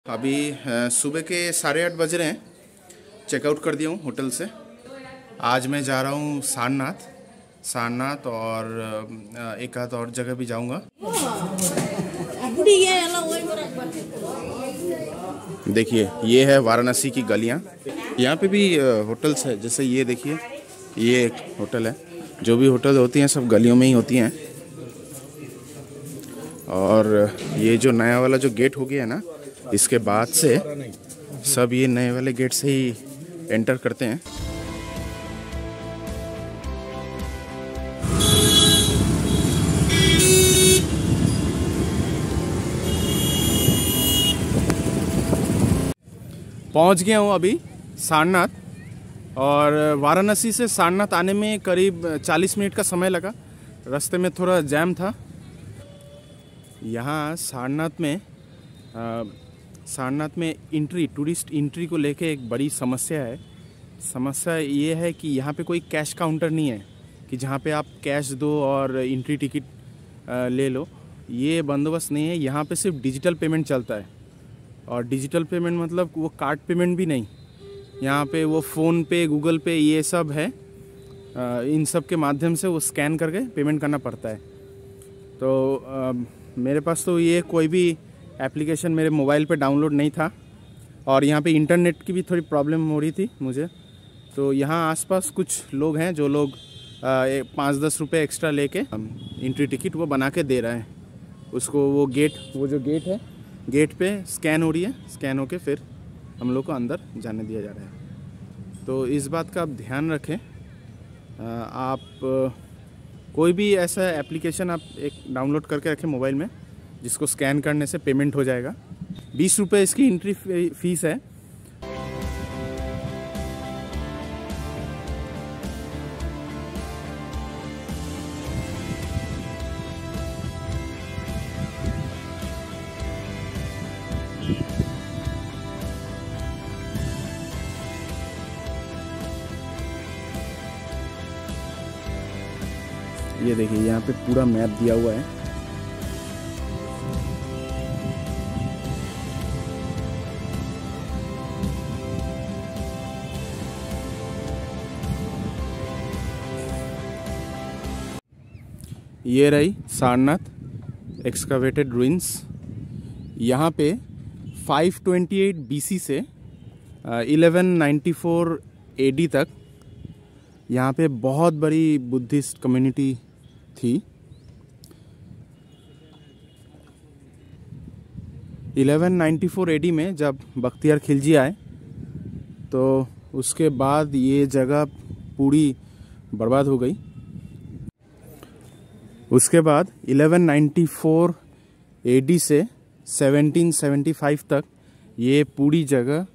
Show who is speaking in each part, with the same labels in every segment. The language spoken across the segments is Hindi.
Speaker 1: अभी सुबह के 8:30 बज रहे हैं। चेकआउट कर दिया हूँ होटल से। आज मैं जा रहा हूँ सारनाथ और एक आध और जगह भी जाऊँगा। देखिए ये है वाराणसी की गलियाँ। यहाँ पे भी होटल्स है, जैसे ये देखिए, ये एक होटल है। जो भी होटल होती हैं सब गलियों में ही होती हैं। और ये जो नया वाला जो गेट हो गया है ना, इसके बाद से सब ये नए वाले गेट से ही एंटर करते हैं। पहुंच गया हूं अभी सारनाथ, और वाराणसी से सारनाथ आने में करीब 40 मिनट का समय लगा। रास्ते में थोड़ा जैम था। यहाँ सारनाथ में टूरिस्ट एंट्री को लेके एक बड़ी समस्या है। समस्या ये है कि यहाँ पे कोई कैश काउंटर नहीं है कि जहाँ पे आप कैश दो और एंट्री टिकट ले लो। ये बंदोबस्त नहीं है। यहाँ पे सिर्फ डिजिटल पेमेंट चलता है, और डिजिटल पेमेंट मतलब वो कार्ड पेमेंट भी नहीं। यहाँ पे वो फ़ोन पे, गूगल पे, ये सब है। इन सब के माध्यम से वो स्कैन करके पेमेंट करना पड़ता है। तो मेरे पास तो ये कोई भी एप्लीकेशन मेरे मोबाइल पे डाउनलोड नहीं था, और यहाँ पे इंटरनेट की भी थोड़ी प्रॉब्लम हो रही थी मुझे। तो यहाँ आसपास कुछ लोग हैं जो लोग 5-10 रुपये एक्स्ट्रा लेके एंट्री टिकट वो बना के दे रहे हैं उसको। वो जो गेट है, गेट पे स्कैन हो रही है। स्कैन होके फिर हम लोग को अंदर जाने दिया जा रहा है। तो इस बात का आप ध्यान रखें। आप कोई भी ऐसा एप्लीकेशन आप एक डाउनलोड करके रखें मोबाइल में, जिसको स्कैन करने से पेमेंट हो जाएगा। 20 रुपये इसकी एंट्री फीस है। ये देखिए यहाँ पे पूरा मैप दिया हुआ है। ये रही सारनाथ एक्सकवेटेड रुइंस। यहाँ पे 528 BC से 1194 AD तक यहाँ पे बहुत बड़ी बुद्धिस्ट कम्युनिटी थी। 1194 AD में जब बख्तियार खिलजी आए, तो उसके बाद ये जगह पूरी बर्बाद हो गई। उसके बाद 1194 AD से 1775 तक ये पूरी जगह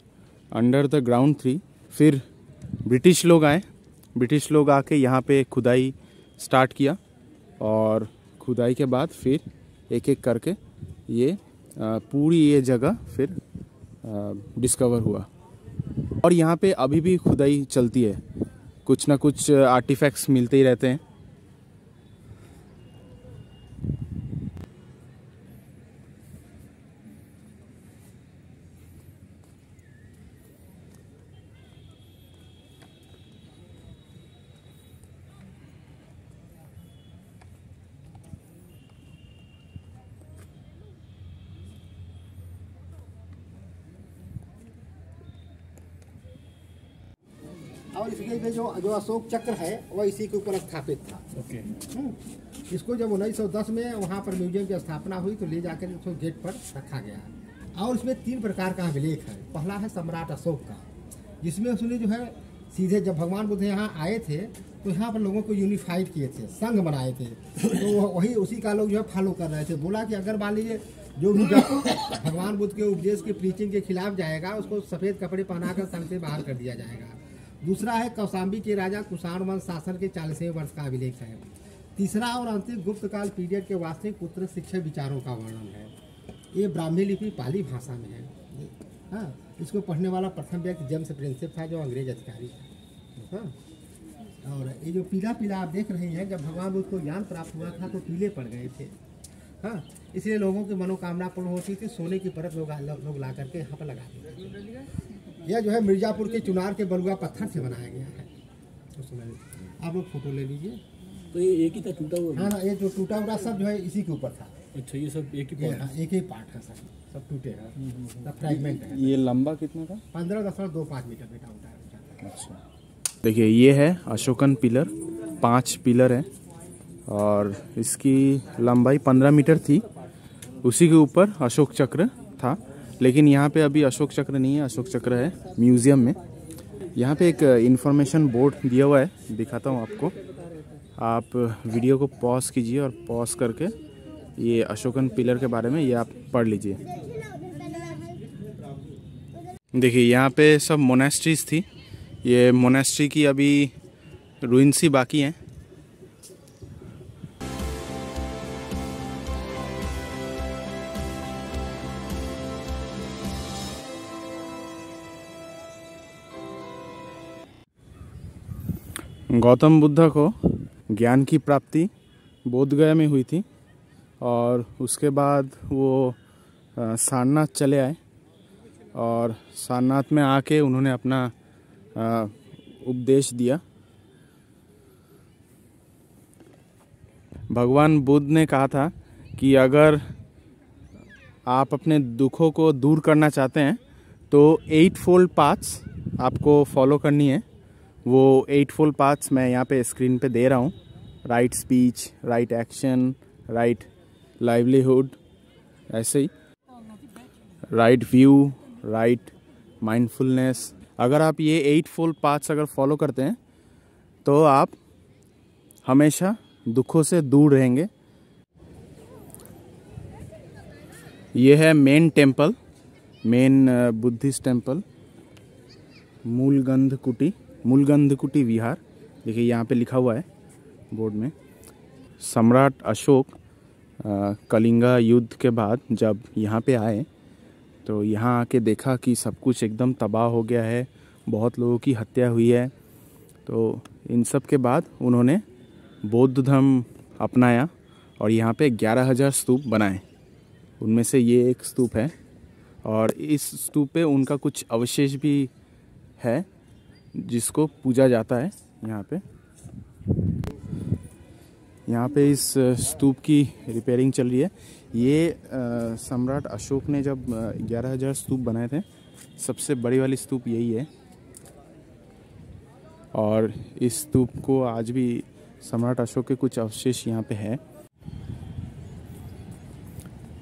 Speaker 1: अंडर द ग्राउंड थी। फिर ब्रिटिश लोग आके यहाँ पे खुदाई स्टार्ट किया, और खुदाई के बाद फिर एक एक करके ये पूरी ये जगह फिर डिस्कवर हुआ। और यहाँ पे अभी भी खुदाई चलती है। कुछ ना कुछ आर्टिफैक्ट्स मिलते ही रहते हैं।
Speaker 2: और इसके जो अशोक चक्र है वह इसी के ऊपर स्थापित था।
Speaker 1: ओके।
Speaker 2: इसको जब 1910 में वहाँ पर म्यूजियम की स्थापना हुई तो ले जाकर इसको गेट पर रखा गया। और इसमें 3 प्रकार का अभिलेख है। पहला है सम्राट अशोक का, जिसमें उसने जो है सीधे जब भगवान बुद्ध यहाँ आए थे तो यहाँ पर लोगों को यूनिफाइड किए थे, संघ बनाए थे। तो वही उसी का लोग जो है फॉलो कर रहे थे। बोला कि अगर मान लीजिए जो भी भगवान बुद्ध के उपदेश के प्रीचिंग के खिलाफ जाएगा, उसको सफ़ेद कपड़े पहनाकर संघ से बाहर कर दिया जाएगा। दूसरा है कौशाम्बी के राजा कुषाण वंश शासन के 40वें वर्ष का अभिलेख है। तीसरा और अंतिम गुप्त काल पीरियड के वास्तविक उत्तर शिक्षा विचारों का वर्णन है। ये ब्राह्मी लिपि पाली भाषा में है। हाँ, इसको पढ़ने वाला प्रथम व्यक्ति जेम्स प्रिंसेप था, जो अंग्रेज अधिकारी था। हाँ, और ये जो पीला पीला आप देख रहे हैं, जब भगवान बुद्ध को ज्ञान प्राप्त हुआ था तो पीले पड़ गए थे। हाँ, इसलिए लोगों की मनोकामना पूर्ण होती थी। सोने की परत लोग ला करके यहाँ पर लगा दिए। यह जो है मिर्जापुर के चुनार के बलुआ पत्थर से बनाया गया है। आप लोग फोटो ले लीजिए।
Speaker 3: तो ये एक ही था टूटा हुआ?
Speaker 2: हाँ ना, ये जो टूटा हुआ सब जो है इसी के ऊपर था।
Speaker 3: अच्छा, ये सब एक ही पार्ट?
Speaker 2: हाँ, एक ही पार्ट है सब टूटे हैं, सब फ्रैगमेंट है।
Speaker 1: ये लंबा कितना था?
Speaker 2: 15.25 मीटर बेटा होता है।
Speaker 1: अच्छा, देखिए ये है अशोकन पिलर, 5 पिलर हैं और इसकी लंबाई 15 मीटर थी। उसी के ऊपर अशोक चक्र था, लेकिन यहाँ पे अभी अशोक चक्र नहीं है, अशोक चक्र है म्यूजियम में। यहाँ पे एक इंफॉर्मेशन बोर्ड दिया हुआ है, दिखाता हूँ आपको। आप वीडियो को पॉज कीजिए और पॉज करके ये अशोकन पिलर के बारे में ये आप पढ़ लीजिए। देखिए यहाँ पे सब मोनेस्ट्रीज थी। ये मोनेस्ट्री की अभी रुइंस ही बाकी हैं। गौतम बुद्ध को ज्ञान की प्राप्ति बोधगया में हुई थी और उसके बाद वो सारनाथ चले आए और सारनाथ में आके उन्होंने अपना उपदेश दिया। भगवान बुद्ध ने कहा था कि अगर आप अपने दुखों को दूर करना चाहते हैं तो 8 फोल्ड पाथ्स आपको फॉलो करनी है। वो 8 फोल्ड पाथ्स मैं यहाँ पे स्क्रीन पे दे रहा हूँ। Right speech, right action, right livelihood, ऐसे ही राइट व्यू, राइट माइंडफुलनेस। अगर आप ये 8 फोल्ड पाथ्स अगर फॉलो करते हैं तो आप हमेशा दुखों से दूर रहेंगे। ये है main temple, main Buddhist temple, Mulagandhakuti Vihar. देखिए यहाँ पे लिखा हुआ है बोर्ड में। सम्राट अशोक कलिंगा युद्ध के बाद जब यहाँ पे आए तो यहाँ आके देखा कि सब कुछ एकदम तबाह हो गया है, बहुत लोगों की हत्या हुई है। तो इन सब के बाद उन्होंने बौद्ध धर्म अपनाया और यहाँ पे 11,000 स्तूप बनाए। उनमें से ये एक स्तूप है और इस स्तूप पे उनका कुछ अवशेष भी है जिसको पूजा जाता है। यहाँ पे इस स्तूप की रिपेयरिंग चल रही है। ये सम्राट अशोक ने जब 11,000 स्तूप बनाए थे, सबसे बड़ी वाली स्तूप यही है और इस स्तूप को आज भी सम्राट अशोक के कुछ अवशेष यहाँ पे है।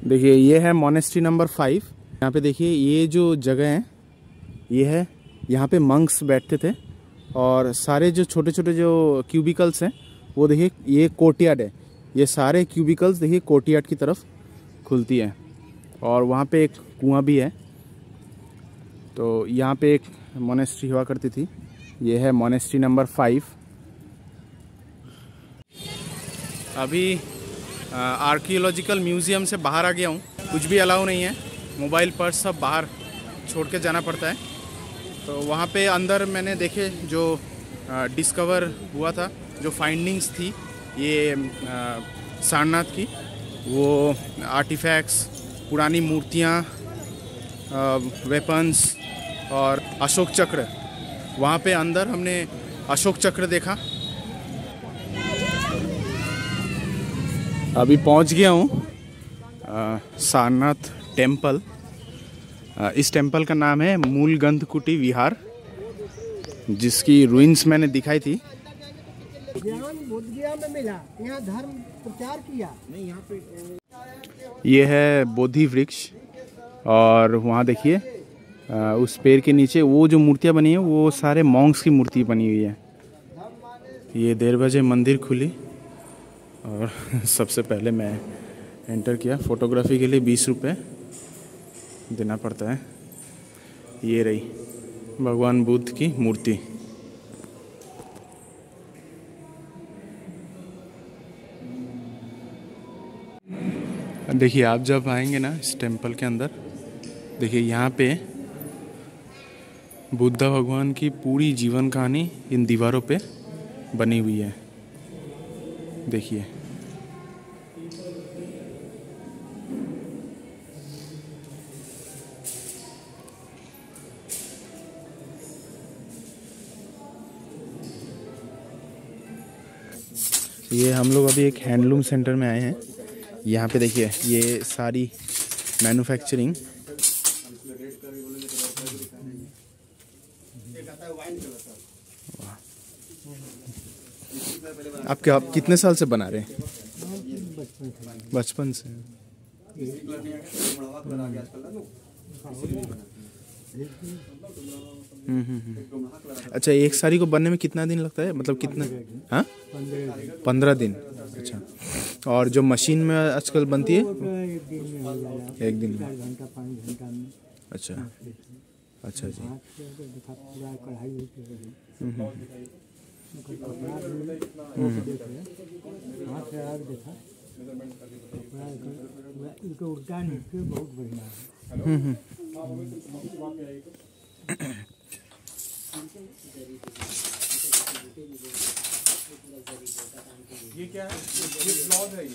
Speaker 1: देखिए ये है मोनेस्ट्री नंबर 5। यहाँ पे देखिए ये जो जगह है ये है, यहाँ पे मंक्स बैठते थे और सारे जो छोटे छोटे जो क्यूबिकल्स हैं वो देखिए ये कोर्टयार्ड है। ये सारे क्यूबिकल्स देखिए कोर्टयार्ड की तरफ खुलती है और वहाँ पे एक कुआं भी है। तो यहाँ पे एक मोनेस्ट्री हुआ करती थी। ये है मोनेस्ट्री नंबर 5। अभी आर्कियोलॉजिकल म्यूज़ियम से बाहर आ गया हूँ। कुछ भी अलाउ नहीं है, मोबाइल पर्स सब बाहर छोड़ के जाना पड़ता है। तो वहाँ पे अंदर मैंने देखे जो डिस्कवर हुआ था, जो फाइंडिंग्स थी ये सारनाथ की, वो आर्टिफैक्ट्स, पुरानी मूर्तियाँ, वेपन्स और अशोक चक्र। वहाँ पे अंदर हमने अशोक चक्र देखा। अभी पहुँच गया हूँ सारनाथ टेम्पल। इस टेम्पल का नाम है मूलगंधकुटी विहार, जिसकी रुइंस मैंने दिखाई थी।
Speaker 2: बोधगया में मिला, यहाँ धर्म प्रचार किया। नहीं, यहाँ पे
Speaker 1: ये है बोधि वृक्ष और वहाँ देखिए उस पेड़ के नीचे वो जो मूर्तियाँ बनी है वो सारे मॉन्क्स की मूर्ति बनी हुई है। ये 1:30 बजे मंदिर खुली और सबसे पहले मैं एंटर किया। फोटोग्राफी के लिए 20 रुपये देना पड़ता है। ये रही भगवान बुद्ध की मूर्ति। देखिए आप जब आएंगे ना इस टेम्पल के अंदर, देखिए यहाँ पे बुद्ध भगवान की पूरी जीवन कहानी इन दीवारों पे बनी हुई है। देखिए ये हम लोग अभी एक हैंडलूम सेंटर में आए हैं। यहाँ पे देखिए ये सारी मैन्युफैक्चरिंग, आप कितने साल से बना रहे हैं? बचपन से। अच्छा, एक साड़ी को बनने में कितना दिन लगता है, मतलब कितना? हाँ, 15 दिन। अच्छा, और जो मशीन में आजकल बनती है एक दिन में? अच्छा अच्छा जी।
Speaker 4: बहुत बढ़िया
Speaker 1: ये क्या है? ये ब्लाउज है, ये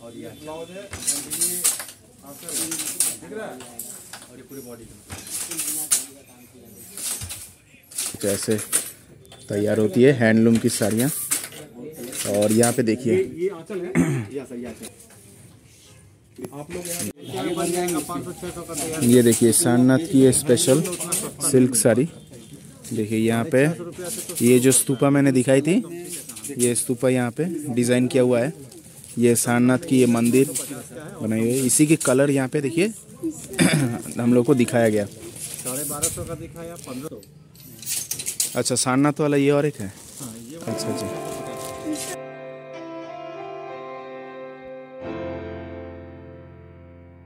Speaker 1: और ये ब्लाउज है, और ये आपका दिख रहा है, और ये पूरी बॉडी का जैसे तैयार होती है हैंडलूम की साड़ियाँ। और यहाँ पे देखिए
Speaker 3: ये आंचल है या सही आंचल आप लोग
Speaker 1: ये देखिए सारनाथ की ये स्पेशल सिल्क साड़ी। देखिए यहाँ पे ये जो स्तूपा मैंने दिखाई थी, ये स्तूपा यहाँ पे डिज़ाइन किया हुआ है। ये सारनाथ की ये मंदिर बनाई हुई है, इसी के कलर यहाँ पे देखिए हम लोग को दिखाया गया।
Speaker 3: 1250 का दिखाया 1500।
Speaker 1: अच्छा, सारनाथ वाला ये और एक है। अच्छा जी।